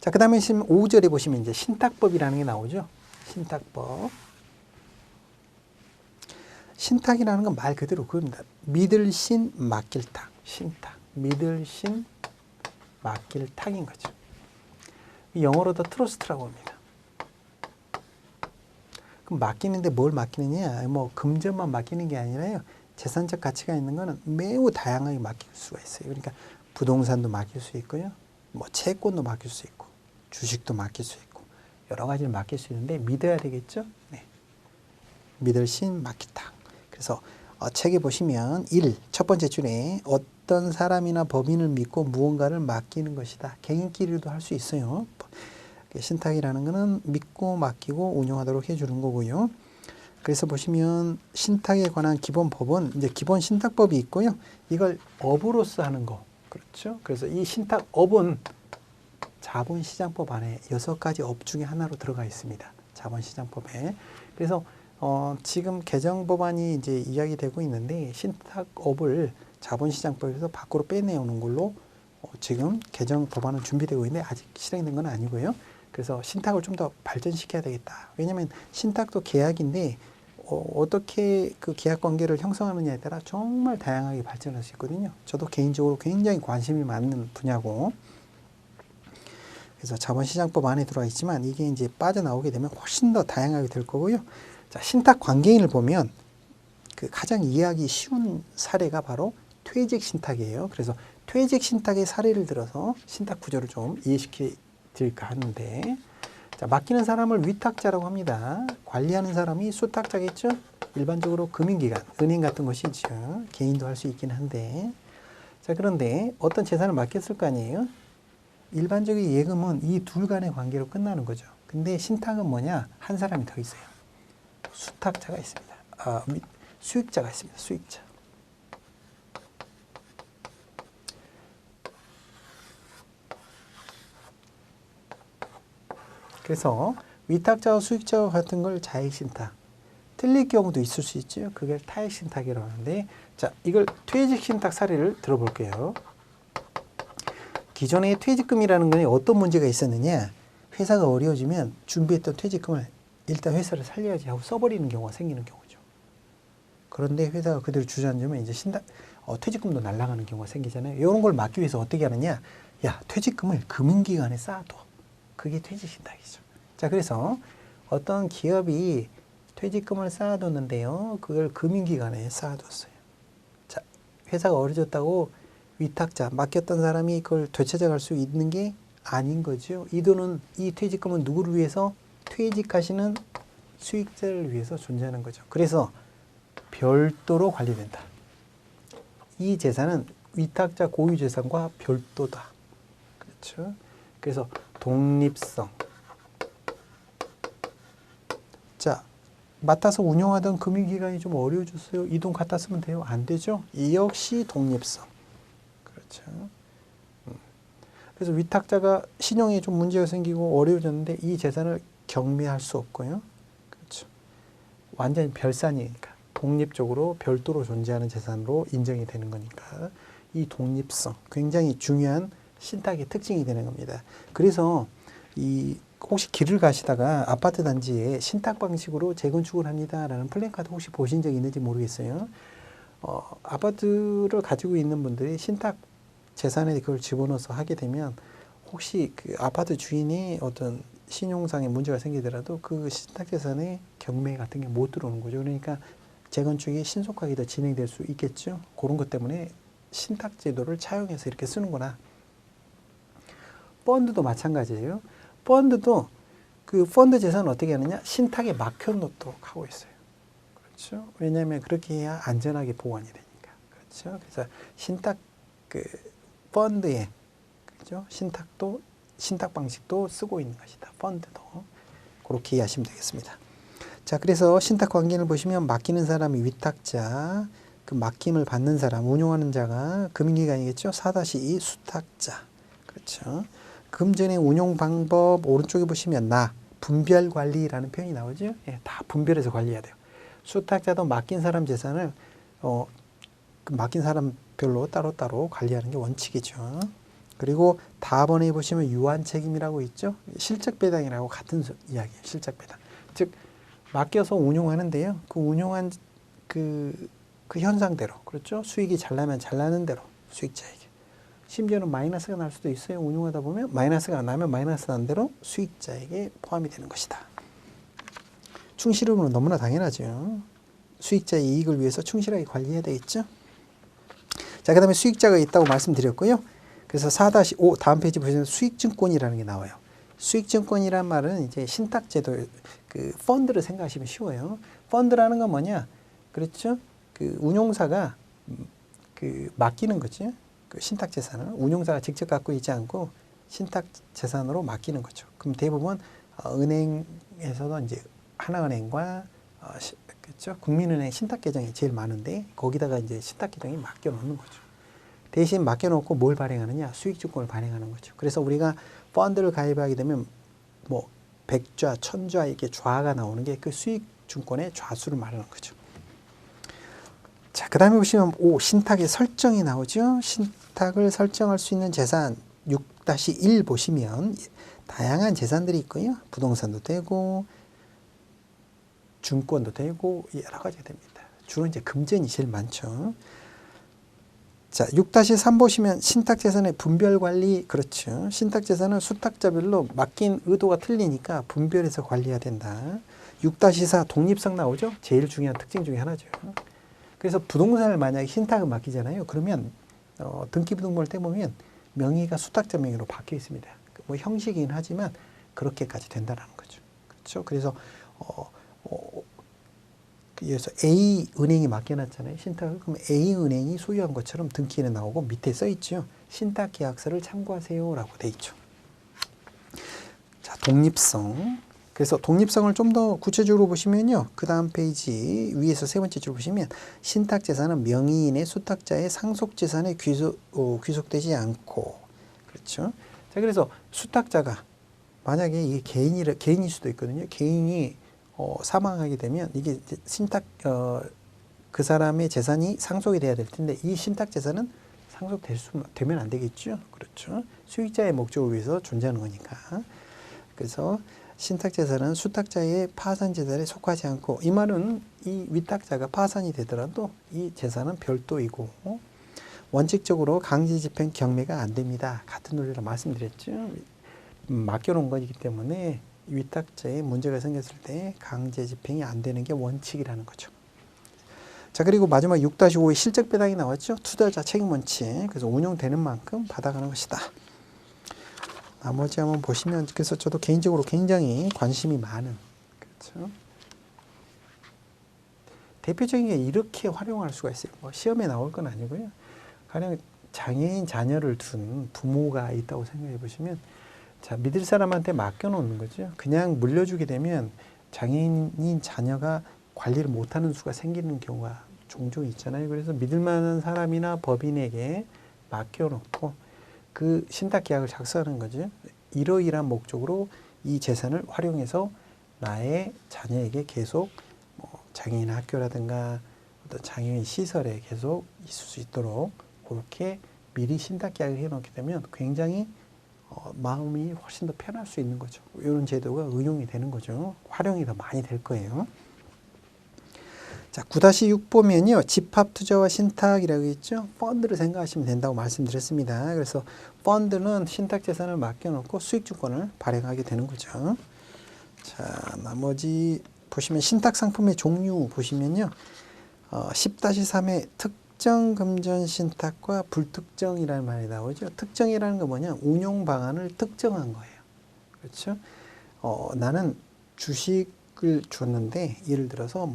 자, 그 다음에 5절에 보시면 이제 신탁법이라는 게 나오죠. 신탁법. 신탁이라는 건 말 그대로 그겁니다. 믿을 신, 맡길 탁. 신탁. 믿을 신, 맡길 탁인 거죠. 영어로도 트러스트라고 합니다. 그럼 맡기는데 뭘 맡기느냐? 뭐 금전만 맡기는 게 아니라요. 재산적 가치가 있는 거는 매우 다양하게 맡길 수가 있어요. 그러니까 부동산도 맡길 수 있고요. 뭐 채권도 맡길 수 있고, 주식도 맡길 수 있고, 여러 가지를 맡길 수 있는데 믿어야 되겠죠? 네. 믿을 신, 맡길 탁. 그래서 책에 보시면 첫 번째 줄에 어떤 사람이나 법인을 믿고 무언가를 맡기는 것이다. 개인끼리도 할 수 있어요. 신탁이라는 것은 믿고 맡기고 운영하도록 해주는 거고요. 그래서 보시면 신탁에 관한 기본 법은 이제 기본 신탁법이 있고요. 이걸 업으로서 하는 거. 그렇죠? 그래서 이 신탁업은 자본시장법 안에 6가지 업 중에 하나로 들어가 있습니다. 자본시장법에. 그래서 지금 개정 법안이 이제 이야기되고 있는데 신탁업을 자본시장법에서 밖으로 빼내오는 걸로 지금 개정 법안은 준비되고 있는데 아직 실행된 건 아니고요. 그래서 신탁을 좀 더 발전시켜야 되겠다. 왜냐하면 신탁도 계약인데 어떻게 그 계약 관계를 형성하느냐에 따라 정말 다양하게 발전할 수 있거든요. 저도 개인적으로 굉장히 관심이 많은 분야고, 그래서 자본시장법 안에 들어와 있지만 이게 이제 빠져나오게 되면 훨씬 더 다양하게 될 거고요. 자, 신탁 관계인을 보면 그 가장 이해하기 쉬운 사례가 바로 퇴직 신탁이에요. 그래서 퇴직 신탁의 사례를 들어서 신탁 구조를 좀 이해시켜 드릴까 하는데, 자, 맡기는 사람을 위탁자라고 합니다. 관리하는 사람이 수탁자겠죠. 일반적으로 금융기관, 은행 같은 것이죠. 개인도 할 수 있긴 한데, 자, 그런데 어떤 재산을 맡겼을 거 아니에요. 일반적인 예금은 이 둘 간의 관계로 끝나는 거죠. 근데 신탁은 뭐냐? 한 사람이 더 있어요. 수탁자가 있습니다. 수익자가 있습니다. 수익자. 그래서 위탁자와 수익자와 같은 걸 자익신탁. 틀릴 경우도 있을 수 있죠. 그걸 타액신탁이라고 하는데, 자, 이걸 퇴직신탁 사례를 들어볼게요. 기존의 퇴직금이라는 건 어떤 문제가 있었느냐? 회사가 어려워지면 준비했던 퇴직금을 일단 회사를 살려야지 하고 써버리는 경우가 생기는 경우죠. 그런데 회사가 그대로 주저앉으면 이제 퇴직금도 날아가는 경우가 생기잖아요. 이런 걸 막기 위해서 어떻게 하느냐? 야, 퇴직금을 금융기관에 쌓아둬. 그게 퇴직신탁이죠. 자, 그래서 어떤 기업이 퇴직금을 쌓아뒀는데요. 그걸 금융기관에 쌓아뒀어요. 자, 회사가 어려졌다고 위탁자, 맡겼던 사람이 그걸 되찾아갈 수 있는 게 아닌 거죠. 이 돈은, 이 퇴직금은 누구를 위해서? 퇴직하시는 수익자를 위해서 존재하는 거죠. 그래서 별도로 관리된다. 이 재산은 위탁자 고유재산과 별도다. 그렇죠? 그래서 독립성. 자, 맡아서 운영하던 금융기관이 좀 어려워졌어요. 이 돈 갖다 쓰면 돼요? 안 되죠? 이 역시 독립성. 그렇죠. 그래서 위탁자가 신용에 좀 문제가 생기고 어려워졌는데 이 재산을 경매할 수 없고요. 그렇죠. 완전히 별산이니까. 독립적으로 별도로 존재하는 재산으로 인정이 되는 거니까 이 독립성 굉장히 중요한 신탁의 특징이 되는 겁니다. 그래서 혹시 길을 가시다가 아파트 단지에 신탁 방식으로 재건축을 합니다라는 플랜카드 혹시 보신 적 있는지 모르겠어요. 아파트를 가지고 있는 분들이 신탁 재산에 그걸 집어넣어서 하게 되면 혹시 그 아파트 주인이 어떤 신용상의 문제가 생기더라도 그 신탁 재산에 경매 같은 게 못 들어오는 거죠. 그러니까 재건축이 신속하게 더 진행될 수 있겠죠. 그런 것 때문에 신탁 제도를 차용해서 이렇게 쓰는구나. 펀드도 마찬가지예요. 펀드도 그 펀드 재산을 어떻게 하느냐? 신탁에 맡겨놓도록 하고 있어요. 그렇죠? 왜냐하면 그렇게 해야 안전하게 보관이 되니까. 그렇죠? 그래서 신탁 그 펀드에 그렇죠? 신탁 방식도 쓰고 있는 것이다. 펀드도 그렇게 이해하시면 되겠습니다. 자, 그래서 신탁 관계를 보시면 맡기는 사람이 위탁자, 그 맡김을 받는 사람, 운용하는 자가 금융기관이겠죠. 4-2 수탁자. 그렇죠. 금전의 운용 방법 오른쪽에 보시면 분별 관리라는 표현이 나오죠. 예, 다 분별해서 관리해야 돼요. 수탁자도 맡긴 사람 재산을 그 맡긴 사람별로 따로따로 관리하는 게 원칙이죠. 그리고 다번에 보시면 유한 책임이라고 있죠. 실적 배당이라고 같은 이야기예요. 실적 배당. 즉 맡겨서 운용하는데요. 그 운용한 그 현상대로, 그렇죠? 수익이 잘 나면 잘 나는 대로 수익자에게. 심지어는 마이너스가 날 수도 있어요. 운용하다 보면 마이너스가 나면 마이너스 난 대로 수익자에게 포함이 되는 것이다. 충실함은 너무나 당연하죠. 수익자의 이익을 위해서 충실하게 관리해야 되겠죠. 자, 그 다음에 수익자가 있다고 말씀드렸고요. 그래서 4-5 다음 페이지 보시면 수익증권이라는 게 나와요. 수익증권이란 말은 이제 신탁제도, 그 펀드를 생각하시면 쉬워요. 펀드라는 건 뭐냐? 그렇죠? 그 운용사가 그 맡기는 거죠. 그 신탁재산을 운용사가 직접 갖고 있지 않고 신탁재산으로 맡기는 거죠. 그럼 대부분 은행에서도 이제 하나은행과 그렇죠? 국민은행 신탁계정이 제일 많은데 거기다가 이제 신탁계정이 맡겨놓는 거죠. 대신 맡겨놓고 뭘 발행하느냐? 수익증권을 발행하는 거죠. 그래서 우리가 펀드를 가입하게 되면 뭐 100좌, 1000좌 이렇게 좌가 나오는 게 그 수익증권의 좌수를 말하는 거죠. 자, 그 다음에 보시면 신탁의 설정이 나오죠. 신탁을 설정할 수 있는 재산 6-1 보시면 다양한 재산들이 있고요. 부동산도 되고 증권도 되고 여러 가지가 됩니다. 주로 이제 금전이 제일 많죠. 자, 6-3 보시면 신탁재산의 분별관리, 그렇죠. 신탁재산은 수탁자별로 맡긴 의도가 틀리니까 분별해서 관리해야 된다. 6-4 독립성 나오죠. 제일 중요한 특징 중에 하나죠. 그래서 부동산을 만약에 신탁을 맡기잖아요. 그러면 등기부등본을 떼보면 명의가 수탁자 명의로 바뀌어 있습니다. 뭐 형식이긴 하지만 그렇게까지 된다는 거죠. 그렇죠. 그래서 그래서 A 은행이 맡겨놨잖아요. 신탁을. 그럼 A 은행이 소유한 것처럼 등기에는 나오고 밑에 써 있죠. 신탁 계약서를 참고하세요라고 돼 있죠. 자, 독립성. 그래서 독립성을 좀 더 구체적으로 보시면요. 그 다음 페이지 위에서 세 번째 줄 보시면 신탁재산은 명의인의 수탁자의 상속재산에 귀속되지 않고, 그렇죠. 자, 그래서 수탁자가 만약에 이게 개인일 수도 있거든요. 개인이 사망하게 되면 이게 신탁 그 사람의 재산이 상속이 돼야 될 텐데 이 신탁 재산은 상속되면 안 되겠죠. 그렇죠. 수익자의 목적을 위해서 존재하는 거니까. 그래서 신탁 재산은 수탁자의 파산 재산에 속하지 않고, 이 말은 이 위탁자가 파산이 되더라도 이 재산은 별도이고 원칙적으로 강제 집행 경매가 안 됩니다. 같은 논리로 말씀드렸죠. 맡겨놓은 거기 때문에 위탁자에 문제가 생겼을 때 강제 집행이 안 되는 게 원칙이라는 거죠. 자, 그리고 마지막 6-5의 실적 배당이 나왔죠. 투자자 책임 원칙. 그래서 운용되는 만큼 받아가는 것이다. 나머지 한번 보시면, 그래서 저도 개인적으로 굉장히 관심이 많은, 그렇죠. 대표적인 게 이렇게 활용할 수가 있어요. 뭐 시험에 나올 건 아니고요. 가령 장애인 자녀를 둔 부모가 있다고 생각해 보시면, 자, 믿을 사람한테 맡겨놓는 거죠. 그냥 물려주게 되면 장애인인 자녀가 관리를 못하는 수가 생기는 경우가 종종 있잖아요. 그래서 믿을 만한 사람이나 법인에게 맡겨놓고 그 신탁계약을 작성하는 거죠. 이러이러한 목적으로 이 재산을 활용해서 나의 자녀에게 계속 장애인 학교라든가 어떤 장애인 시설에 계속 있을 수 있도록 그렇게 미리 신탁계약을 해놓게 되면 굉장히 마음이 훨씬 더 편할 수 있는 거죠. 이런 제도가 응용이 되는 거죠. 활용이 더 많이 될 거예요. 자, 9-6 보면요. 집합투자와 신탁이라고 있죠. 펀드를 생각하시면 된다고 말씀드렸습니다. 그래서 펀드는 신탁재산을 맡겨놓고 수익증권을 발행하게 되는 거죠. 자, 나머지 보시면 신탁상품의 종류 보시면요. 10-3의 특정 금전 신탁과 불특정이라는 말이 나오죠. 특정이라는 건 뭐냐? 운용 방안을 특정한 거예요. 그렇죠? 나는 주식을 줬는데 예를 들어서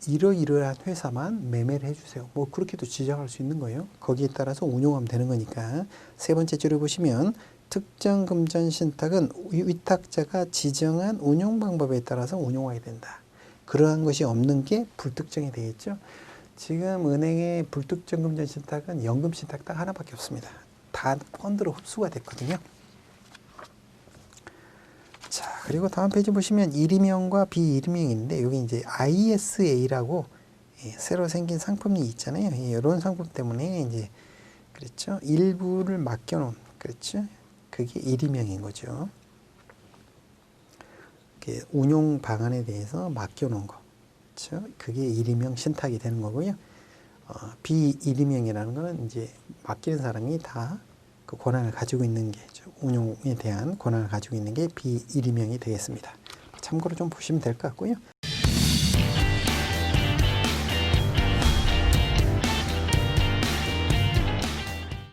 이러이러한 회사만 매매를 해주세요. 뭐 그렇게도 지정할 수 있는 거예요. 거기에 따라서 운용하면 되는 거니까. 세 번째 줄을 보시면 특정 금전 신탁은 위탁자가 지정한 운용 방법에 따라서 운용하게 된다. 그러한 것이 없는 게 불특정이 되겠죠. 지금 은행의 불특정 금전 신탁은 연금 신탁 딱 하나밖에 없습니다. 다 펀드로 흡수가 됐거든요. 자, 그리고 다음 페이지 보시면 일임형과 비일임형인데 여기 이제 ISA라고 새로 생긴 상품이 있잖아요. 이런 상품 때문에 이제 그렇죠? 일부를 맡겨놓은, 그렇죠? 그게 일임형인 거죠. 운용 방안에 대해서 맡겨놓은 거, 그렇죠? 그게 일임형 신탁이 되는 거고요. 비일임형이라는 거는 이제 맡기는 사람이 다 그 권한을 가지고 있는 게, 운용에 대한 권한을 가지고 있는 게 비일임형이 되겠습니다. 참고로 좀 보시면 될 것 같고요.